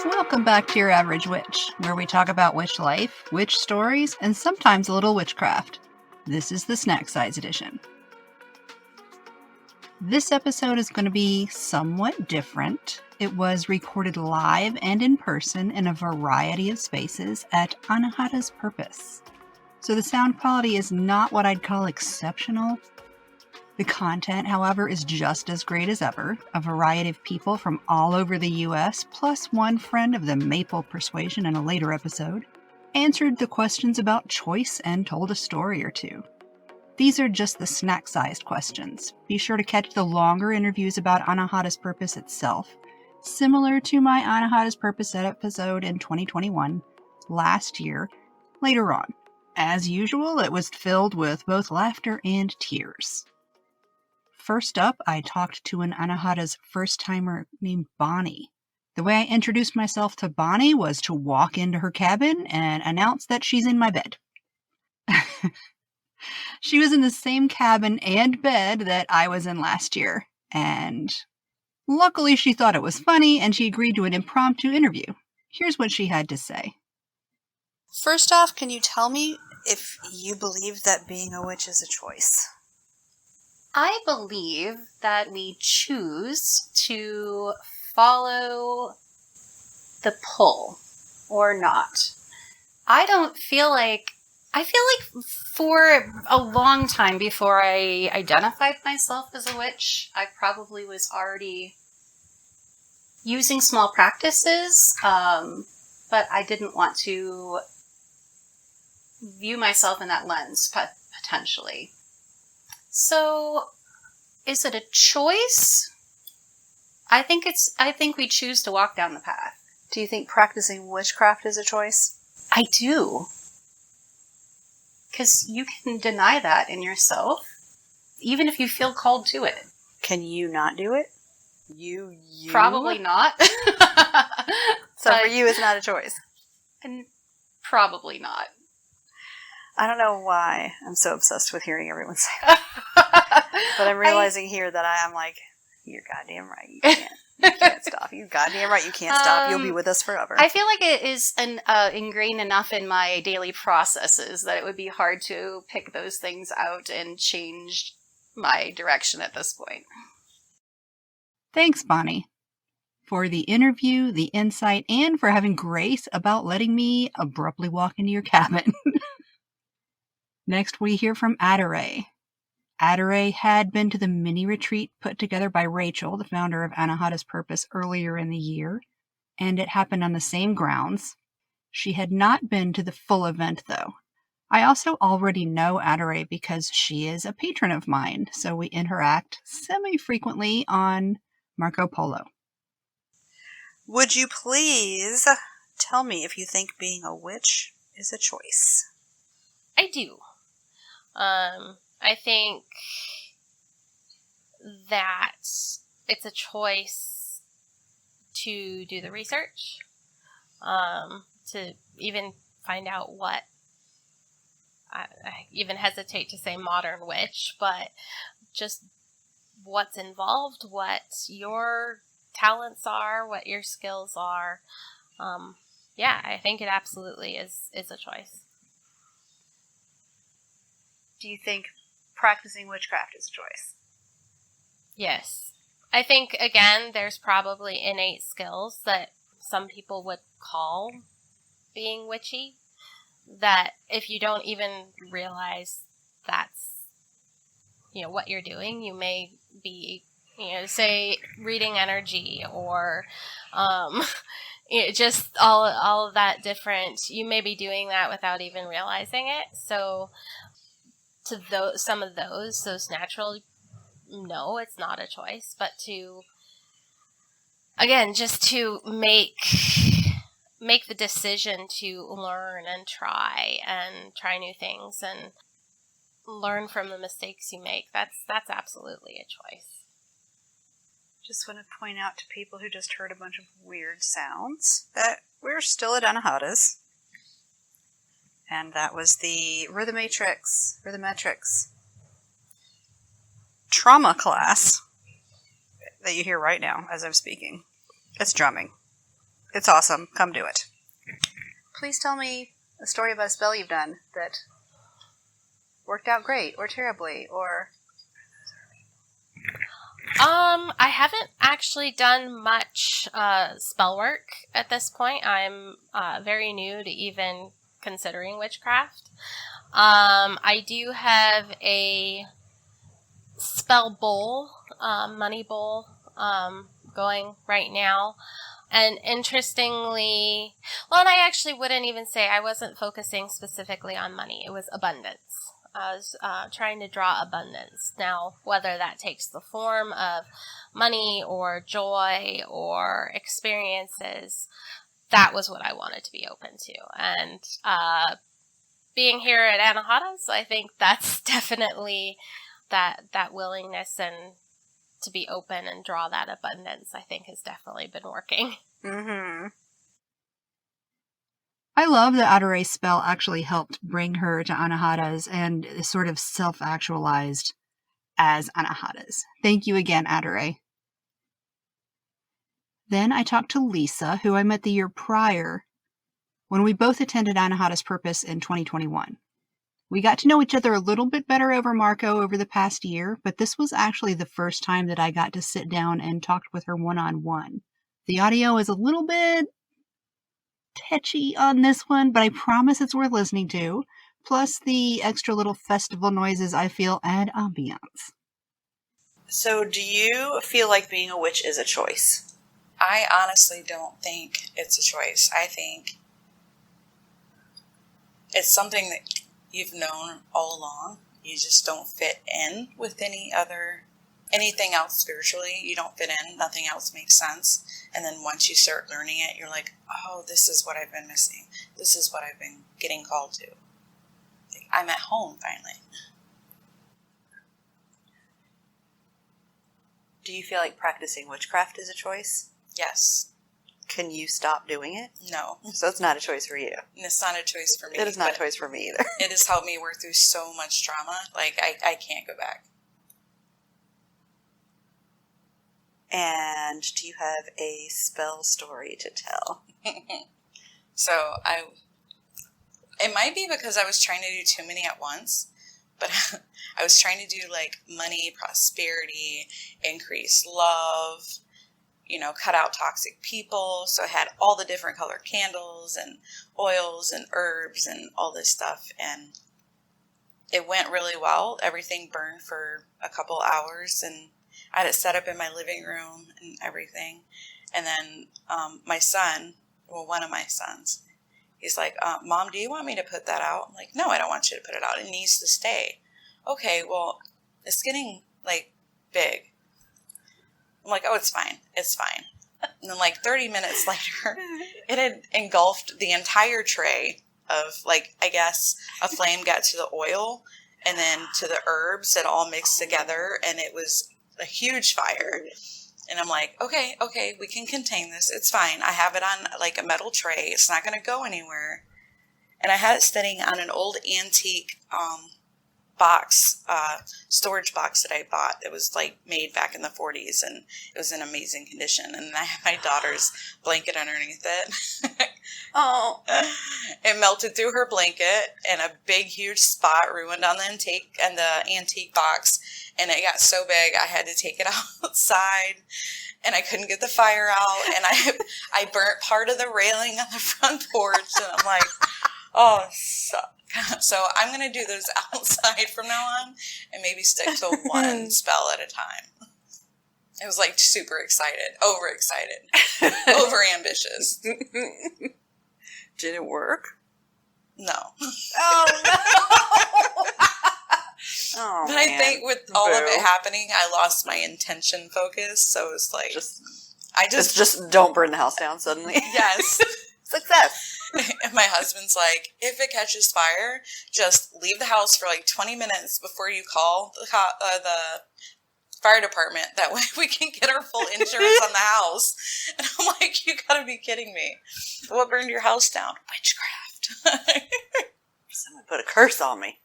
Welcome back to Your Average Witch, where we talk about witch life, witch stories, and sometimes a little witchcraft. This is the snack size edition. This episode is going to be somewhat different. It was recorded live and in person in a variety of spaces at Anahata's Purpose. So the sound quality is not what I'd call exceptional. The content, however, is just as great as ever. A variety of people from all over the U.S., plus one friend of the Maple Persuasion in a later episode, answered the questions about choice and told a story or two. These are just the snack-sized questions. Be sure to catch the longer interviews about Anahata's Purpose itself, similar to my Anahata's Purpose episode in 2021, last year, later on. As usual, it was filled with both laughter and tears. First up, I talked to an Anahata's first-timer named Bonnie. The way I introduced myself to Bonnie was to walk into her cabin and announce that she's in my bed. She was in the same cabin and bed that I was in last year, and luckily she thought it was funny and she agreed to an impromptu interview. Here's what she had to say. First off, can you tell me if you believe that being a witch is a choice? I believe that we choose to follow the pull or not. I feel like for a long time before I identified myself as a witch, I probably was already using small practices, but I didn't want to view myself in that lens, potentially. So, is it a choice? I think we choose to walk down the path. Do you think practicing witchcraft is a choice? I do. Because you can deny that in yourself, even if you feel called to it. Can you not do it? You? Probably not. So for you, it's not a choice? And probably not. I don't know why I'm so obsessed with hearing everyone say that. But I'm realizing here that I am like, you're goddamn right, you can't. You can't stop. You're goddamn right, you can't stop. You'll be with us forever. I feel like it is ingrained enough in my daily processes that it would be hard to pick those things out and change my direction at this point. Thanks, Bonnie, for the interview, the insight, and for having grace about letting me abruptly walk into your cabin. Next, we hear from Adare. Adare had been to the mini retreat put together by Rachel, the founder of Anahata's Purpose, earlier in the year, and it happened on the same grounds. She had not been to the full event, though. I also already know Adare because she is a patron of mine, so we interact semi-frequently on Marco Polo. Would you please tell me if you think being a witch is a choice? I do. I think that it's a choice to do the research, to even find out what, I even hesitate to say modern witch, but just what's involved, what your talents are, what your skills are. Yeah, I think it absolutely is a choice. Do you think practicing witchcraft is a choice? Yes. I think, again, there's probably innate skills that some people would call being witchy, that if you don't even realize that's, what you're doing, you may be, say, reading energy or just all of that different, you may be doing that without even realizing it. So to some of those natural, no, it's not a choice, but to, again, just to make the decision to learn and try new things and learn from the mistakes you make, that's absolutely a choice. Just want to point out to people who just heard a bunch of weird sounds that we're still at Anahata's. And that was the Rhythmetrics trauma class that you hear right now as I'm speaking. It's drumming. It's awesome. Come do it. Please tell me a story about a spell you've done that worked out great or terribly or... I haven't actually done much spell work at this point. I'm very new to even considering witchcraft. I do have a spell bowl, money bowl, going right now. And interestingly, well, and I actually wouldn't even say I wasn't focusing specifically on money. It was abundance. I was trying to draw abundance. Now, whether that takes the form of money or joy or experiences, that was what I wanted to be open to. And being here at Anahata's, I think that's definitely that willingness and to be open and draw that abundance, I think, has definitely been working. Mm-hmm. I love that Adore's spell actually helped bring her to Anahata's and is sort of self-actualized as Anahata's. Thank you again, Adore. Then I talked to Lisa, who I met the year prior when we both attended Anahata's Purpose in 2021. We got to know each other a little bit better over Marco over the past year, but this was actually the first time that I got to sit down and talk with her one-on-one. The audio is a little bit tetchy on this one, but I promise it's worth listening to. Plus the extra little festival noises I feel add ambiance. So do you feel like being a witch is a choice? I honestly don't think it's a choice. I think it's something that you've known all along. You just don't fit in with anything else spiritually. You don't fit in. Nothing else makes sense. And then once you start learning it, you're like, oh, this is what I've been missing. This is what I've been getting called to. I'm at home finally. Do you feel like practicing witchcraft is a choice? Yes. Can you stop doing it? No. So it's not a choice for you. And it's not a choice for me. It is not a choice for me either. It has helped me work through so much trauma. Like, I can't go back. And do you have a spell story to tell? So it might be because I was trying to do too many at once, but I was trying to do like money, prosperity, increase love, cut out toxic people. So I had all the different colored candles and oils and herbs and all this stuff. And it went really well. Everything burned for a couple hours and I had it set up in my living room and everything. And then my son, one of my sons, he's like, Mom, do you want me to put that out? I'm like, no, I don't want you to put it out. It needs to stay. Okay, well, it's getting like big. I'm like, oh, it's fine. It's fine. And then like 30 minutes later, it had engulfed the entire tray of like, I guess a flame got to the oil and then to the herbs. It all mixed together and it was a huge fire. And I'm like, okay, we can contain this. It's fine. I have it on like a metal tray. It's not going to go anywhere. And I had it sitting on an old antique box, storage box that I bought that was like made back in the 40s and it was in amazing condition. And I had my daughter's blanket underneath it. Oh, it melted through her blanket and a big, huge spot ruined on the antique box. And it got so big, I had to take it outside and I couldn't get the fire out. And I burnt part of the railing on the front porch and I'm like, oh, so I'm going to do those outside from now on and maybe stick to one spell at a time. I was like super excited, overexcited, overambitious. Did it work? No. Oh, no. Oh, but man. I think with all of it happening, I lost my intention focus. So it's like, just don't burn the house down suddenly. Yes. Success. And my husband's like, if it catches fire, just leave the house for like 20 minutes before you call the fire department. That way we can get our full insurance on the house. And I'm like, you gotta be kidding me. What burned your house down? Witchcraft. Someone put a curse on me.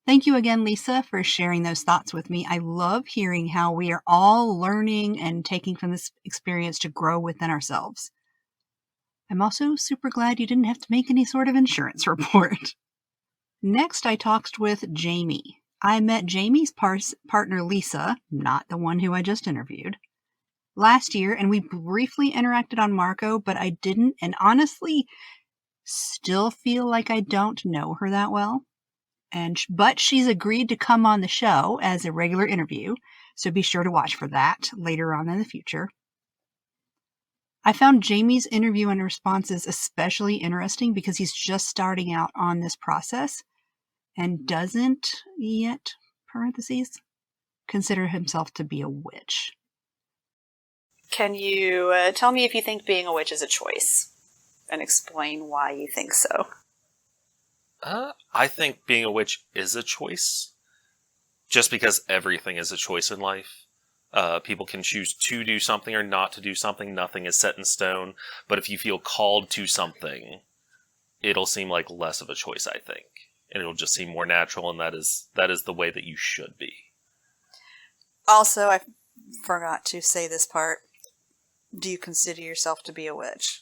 Thank you again, Lisa, for sharing those thoughts with me. I love hearing how we are all learning and taking from this experience to grow within ourselves. I'm also super glad you didn't have to make any sort of insurance report. Next, I talked with Jamie. I met Jamie's partner, Lisa, not the one who I just interviewed, last year, and we briefly interacted on Marco, but I didn't, and honestly, still feel like I don't know her that well. But she's agreed to come on the show as a regular interview, so be sure to watch for that later on in the future. I found Jamie's interview and responses especially interesting because he's just starting out on this process and doesn't yet, parentheses, consider himself to be a witch. Can you tell me if you think being a witch is a choice? And explain why you think so. I think being a witch is a choice. Just because everything is a choice in life. People can choose to do something or not to do something. Nothing is set in stone. But if you feel called to something, it'll seem like less of a choice, I think. And it'll just seem more natural, and that is the way that you should be. Also, I forgot to say this part. Do you consider yourself to be a witch?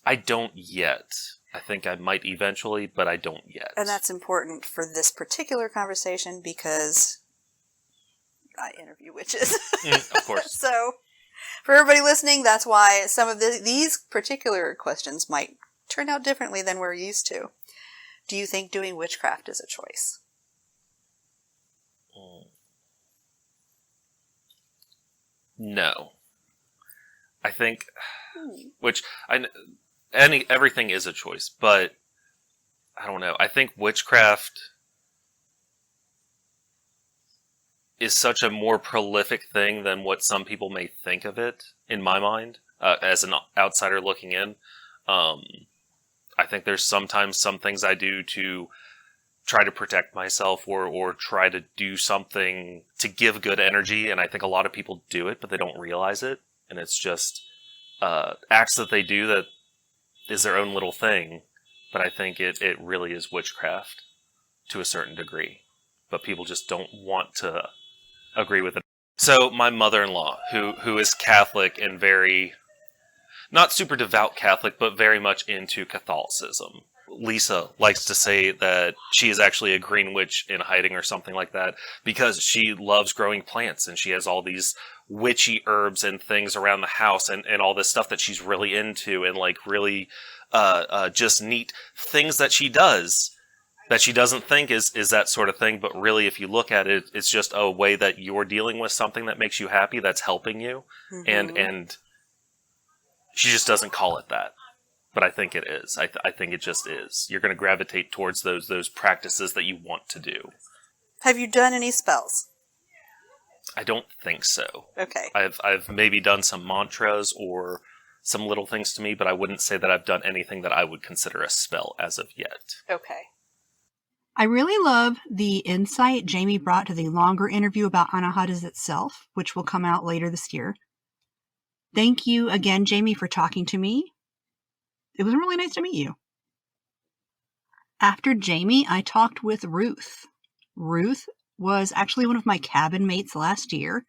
I don't yet. I think I might eventually, but I don't yet. And that's important for this particular conversation because I interview witches. Of course. So, for everybody listening, that's why some of these particular questions might turn out differently than we're used to. Do you think doing witchcraft is a choice? No. I think, everything is a choice, but I don't know. I think witchcraft is such a more prolific thing than what some people may think of it, in my mind, as an outsider looking in. I think there's sometimes some things I do to try to protect myself or try to do something to give good energy, and I think a lot of people do it, but they don't realize it, and it's just acts that they do that is their own little thing, but I think it really is witchcraft to a certain degree, but people just don't want to agree with it. So my mother-in-law, who is Catholic and very, not super devout Catholic, but very much into Catholicism. Lisa likes to say that she is actually a green witch in hiding or something like that because she loves growing plants and she has all these witchy herbs and things around the house and all this stuff that she's really into and like really just neat things that she does that she doesn't think is that sort of thing, but really if you look at it, it's just a way that you're dealing with something that makes you happy, that's helping you, and she just doesn't call it that. But I think it is. I think it just is. You're going to gravitate towards those practices that you want to do. Have you done any spells? I don't think so. Okay. I've maybe done some mantras or some little things to me, but I wouldn't say that I've done anything that I would consider a spell as of yet. Okay. I really love the insight Jamie brought to the longer interview about Anahata itself, which will come out later this year. Thank you again, Jamie, for talking to me. It was really nice to meet you. After Jamie, I talked with Ruth. Ruth was actually one of my cabin mates last year.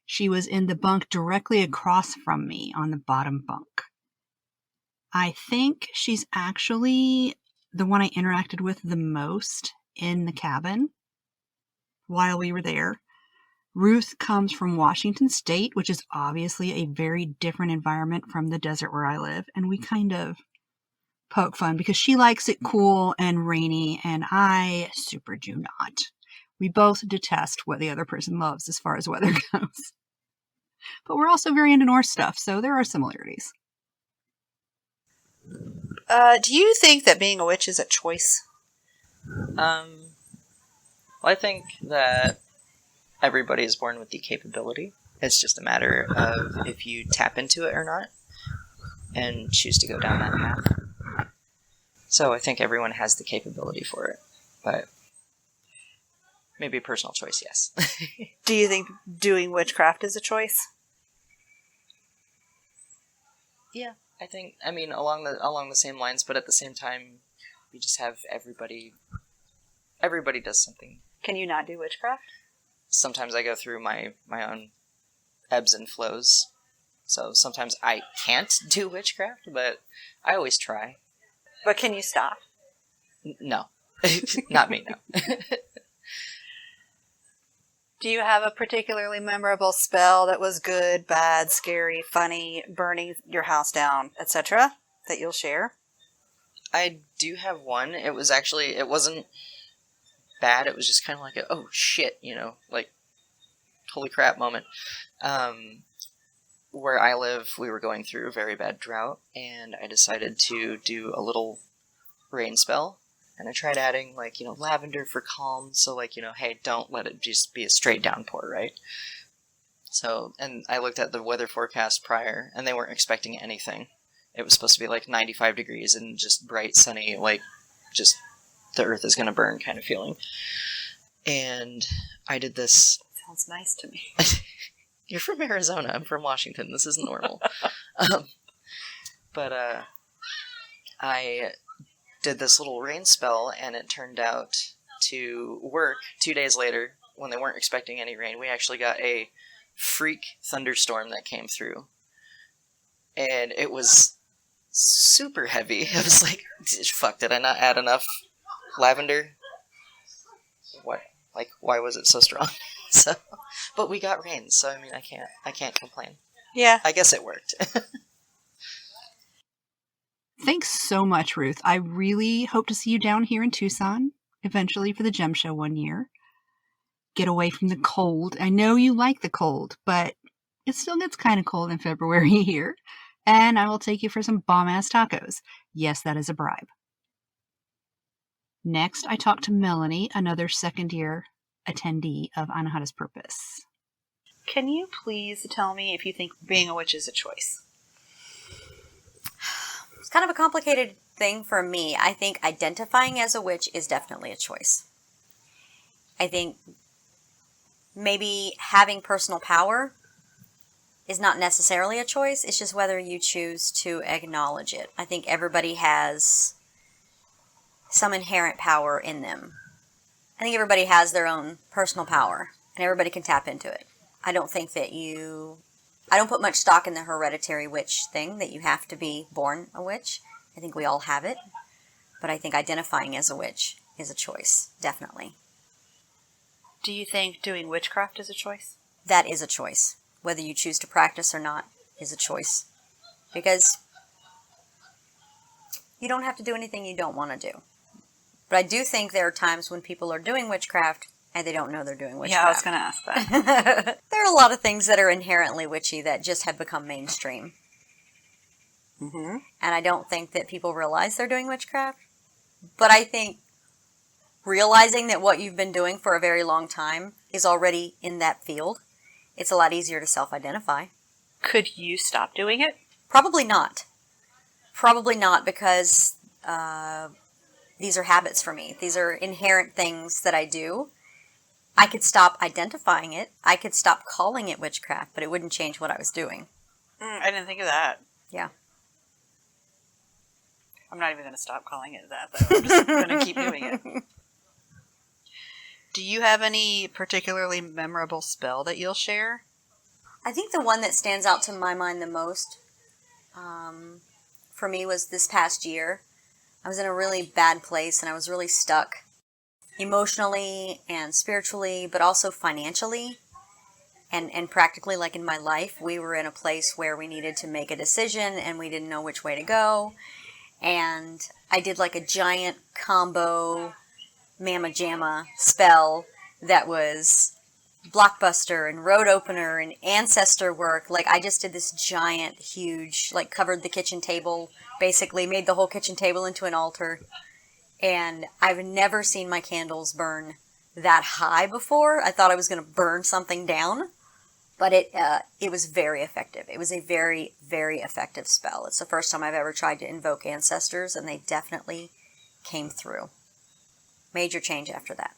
She was in the bunk directly across from me on the bottom bunk. I think she's actually the one I interacted with the most in the cabin while we were there. Ruth comes from Washington State, which is obviously a very different environment from the desert where I live, and we kind of poke fun because she likes it cool and rainy, and I super do not. We both detest what the other person loves as far as weather goes. But we're also very into Norse stuff, so there are similarities. Do you think that being a witch is a choice? Well, I think that everybody is born with the capability. It's just a matter of if you tap into it or not and choose to go down that path. So I think everyone has the capability for it, but maybe a personal choice, yes. Do you think doing witchcraft is a choice? Yeah, I mean along the same lines, but at the same time, you just have everybody everybody does something. Can you not do witchcraft? Sometimes I go through my own ebbs and flows. So sometimes I can't do witchcraft, but I always try. But can you stop? No. Not me, no. Do you have a particularly memorable spell that was good, bad, scary, funny, burning your house down, etc., that you'll share? I do have one. It wasn't bad. It was just kind of like oh shit, like holy crap moment. Where I live, we were going through a very bad drought, and I decided to do a little rain spell. And I tried adding, lavender for calm, so, hey, don't let it just be a straight downpour, right? So, and I looked at the weather forecast prior, and they weren't expecting anything. It was supposed to be, 95 degrees and just bright, sunny, just the earth is going to burn kind of feeling. And I did this... Sounds nice to me. You're from Arizona. I'm from Washington. This isn't normal. But I did this little rain spell, and it turned out to work. 2 days later, when they weren't expecting any rain, we actually got a freak thunderstorm that came through. And it was super heavy. I was like, fuck, did I not add enough lavender? What? Why was it so strong? So, but we got rain, so I mean, I can't complain. Yeah. I guess it worked. Thanks so much, Ruth. I really hope to see you down here in Tucson, eventually for the Gem Show one year. Get away from the cold. I know you like the cold, but it still gets kind of cold in February here. And I will take you for some bomb-ass tacos. Yes, that is a bribe. Next, I talked to Melanie, another second-year attendee of Anahata's Purpose. Can you please tell me if you think being a witch is a choice? It's kind of a complicated thing for me. I think identifying as a witch is definitely a choice. I think maybe having personal power is not necessarily a choice. It's just whether you choose to acknowledge it. I think everybody has some inherent power in them. I think everybody has their own personal power, and everybody can tap into it. I don't think that I don't put much stock in the hereditary witch thing, that you have to be born a witch. I think we all have it. But I think identifying as a witch is a choice, definitely. Do you think doing witchcraft is a choice? That is a choice. Whether you choose to practice or not is a choice. Because you don't have to do anything you don't want to do. But I do think there are times when people are doing witchcraft and they don't know they're doing witchcraft. Yeah, I was going to ask that. There are a lot of things that are inherently witchy that just have become mainstream. Mm-hmm. And I don't think that people realize they're doing witchcraft. But I think realizing that what you've been doing for a very long time is already in that field, it's a lot easier to self-identify. Could you stop doing it? Probably not. Probably not, because these are habits for me. These are inherent things that I do. I could stop identifying it. I could stop calling it witchcraft, but it wouldn't change what I was doing. I didn't think of that. Yeah. I'm not even going to stop calling it that, though. I'm just going to keep doing it. Do you have any particularly memorable spell that you'll share? I think the one that stands out to my mind the most for me was this past year. I was in a really bad place, and I was really stuck emotionally and spiritually, but also financially and practically, like in my life. We were in a place where we needed to make a decision, and we didn't know which way to go. And I did like a giant combo Mama Jamma spell that was blockbuster and road opener and ancestor work. Like, I just did this giant, huge, like, covered the kitchen table, basically made the whole kitchen table into an altar. And I've never seen my candles burn that high before. I thought I was going to burn something down, but it was very effective. It was a very, very effective spell. It's the first time I've ever tried to invoke ancestors, and they definitely came through. Major change after that.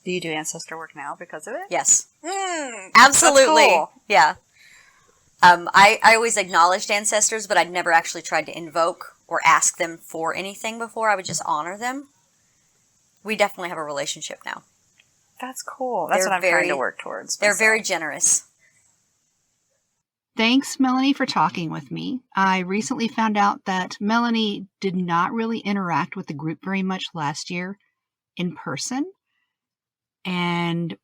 Do you do ancestor work now because of it? Yes. Absolutely. That's cool. Yeah. I always acknowledged ancestors, but I'd never actually tried to invoke or ask them for anything before. I would just honor them. we definitely have a relationship now. That's cool. That's They're what I'm trying to work towards. They're myself. very generous. Thanks, Melanie, for talking with me. I recently found out that Melanie did not really interact with the group very much last year in person, and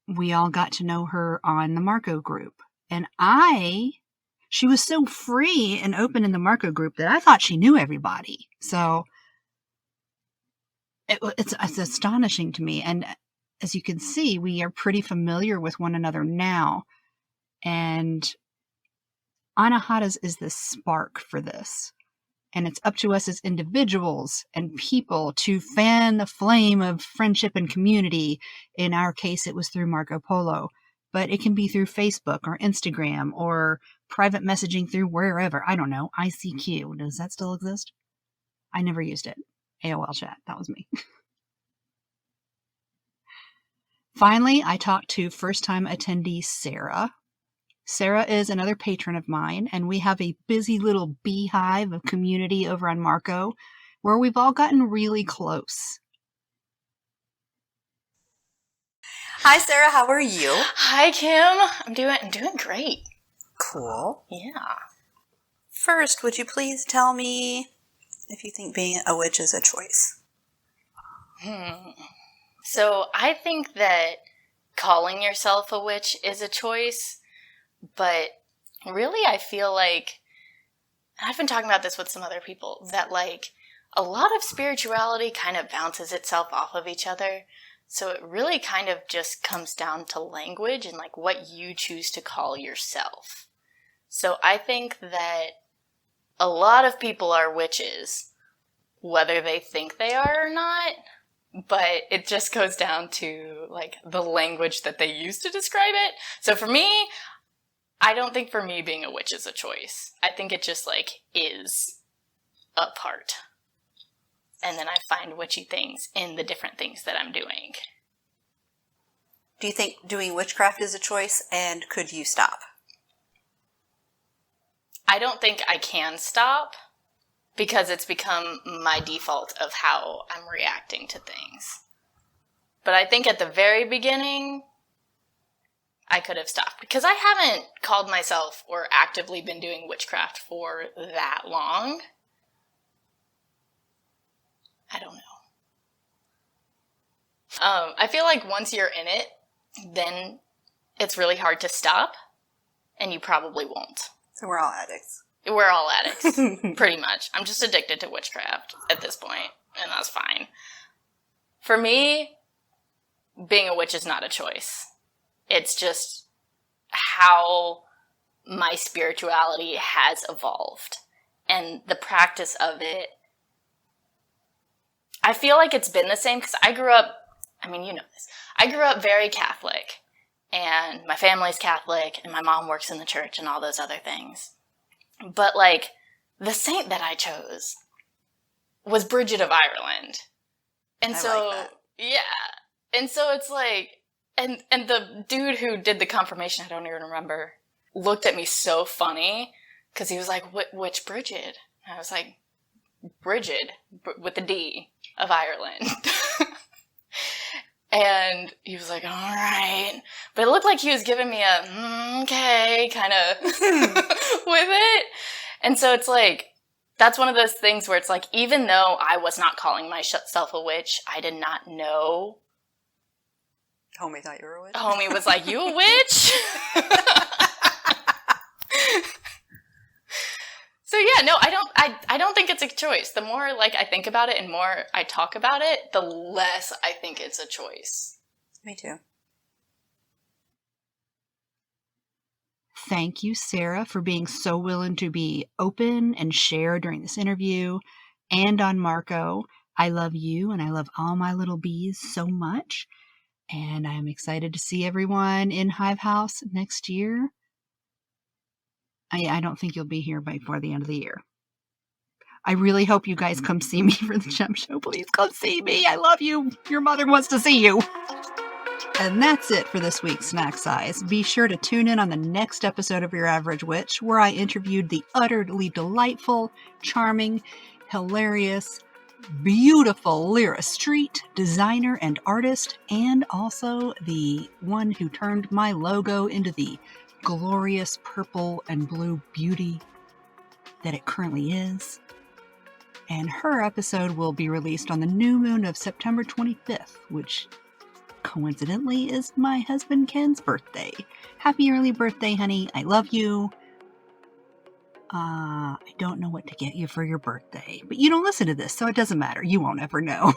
we all got to know her on the Marco group. And she was so free and open in the Marco group that I thought she knew everybody. So it's astonishing to me. And as you can see, we are pretty familiar with one another now. And Anahata's is the spark for this. And it's up to us as individuals and people to fan the flame of friendship and community. In our case, it was through Marco Polo. But it can be through Facebook or Instagram or private messaging through wherever. I don't know. ICQ. Does that still exist? I never used it. AOL chat. That was me. Finally, I talked to first-time attendee Sarah. Sarah is another patron of mine, and we have a busy little beehive of community over on Marco where we've all gotten really close. Hi, Sarah. How are you? Hi, Kim. I'm doing great. Cool. Yeah. First, would you please tell me if you think being a witch is a choice? So I think that calling yourself a witch is a choice, but really I feel like, and I've been talking about this with some other people, that like a lot of spirituality kind of bounces itself off of each other. So it really kind of just comes down to language and like what you choose to call yourself. So I think that a lot of people are witches, whether they think they are or not, but it just goes down to like the language that they use to describe it. So for me, I don't think for me being a witch is a choice. I think it just like is a part. And then I find witchy things in the different things that I'm doing. Do you think doing witchcraft is a choice, and could you stop? I don't think I can stop because it's become my default of how I'm reacting to things. But I think at the very beginning, I could have stopped because I haven't called myself or actively been doing witchcraft for that long. I don't know. I feel like once you're in it, then it's really hard to stop, and you probably won't. So we're all addicts. We're all addicts, pretty much. I'm just addicted to witchcraft at this point, and that's fine. For me, being a witch is not a choice. It's just how my spirituality has evolved, and the practice of it. I feel like it's been the same because I grew up, I mean, you know this. I grew up very Catholic, and my family's Catholic, and my mom works in the church and all those other things. But, like, the saint that I chose was Bridget of Ireland. And I so, like that. yeah. And so it's like, and the dude who did the confirmation, I don't even remember, looked at me so funny because he was like, which Bridget? And I was like, Bridget, with the D, of Ireland. And he was like, all right. But it looked like he was giving me a, okay, kind of with it. And so it's like, that's one of those things where it's like, even though I was not calling myself a witch, I did not know. Homie thought you were a witch? Homie was like, you a witch? So yeah, no, I don't think it's a choice. The more like I think about it and more I talk about it, the less I think it's a choice. Me too. Thank you, Sarah, for being so willing to be open and share during this interview and on Marco. I love you and I love all my little bees so much. And I'm excited to see everyone in Hive House next year. I don't think you'll be here before the end of the year. I really hope you guys come see me for the Gem Show. Please come see me. I love you. Your mother wants to see you. And that's it for this week's Snack Size. Be sure to tune in on the next episode of Your Average Witch, where I interviewed the utterly delightful, charming, hilarious, beautiful Lyra Street, designer and artist, and also the one who turned my logo into the glorious purple and blue beauty that it currently is. And her episode will be released on the new moon of September 25th, which coincidentally is my husband Ken's birthday. Happy early birthday, honey. I love you. I don't know what to get you for your birthday, but you don't listen to this, so it doesn't matter. You won't ever know.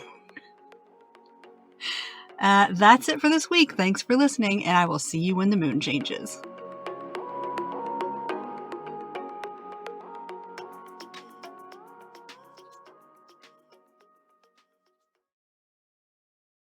That's it for this week. Thanks for listening, and I will see you when the moon changes.